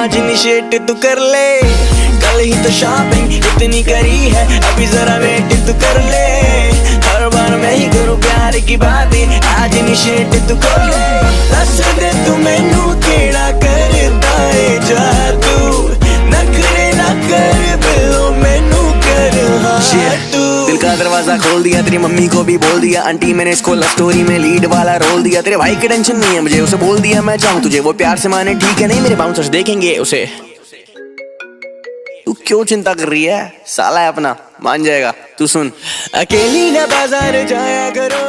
आज इनिशिएट तू कर ले, कल ही तो शॉपिंग इतनी करी है, अभी जरा वेट तू कर ले। हर बार मैं ही करूँ प्यार की बातें, आज इनिशिएट तू कर ले। दस दे तू मैनू केड़ा करदा है जादू, नखरे ना कर बिलो मैनू कर हाँ तू। दिल का दरवाजा खोल दिया, तेरी मम्मी को भी बोल दिया, आंटी मैंने इसको लव स्टोरी में लीड वाला रोल दिया। तेरे भाई की टेंशन नहीं है मुझे, उसे बोल दिया मैं चाहूँ तुझे, वो प्यार से माने ठीक है नहीं, मेरे बाउंसर्स देखेंगे उसे। तू क्यों चिंता कर रही है, साला है अपना, मान जाएगा। तू सुन, अकेली ना बाजार जाया करो।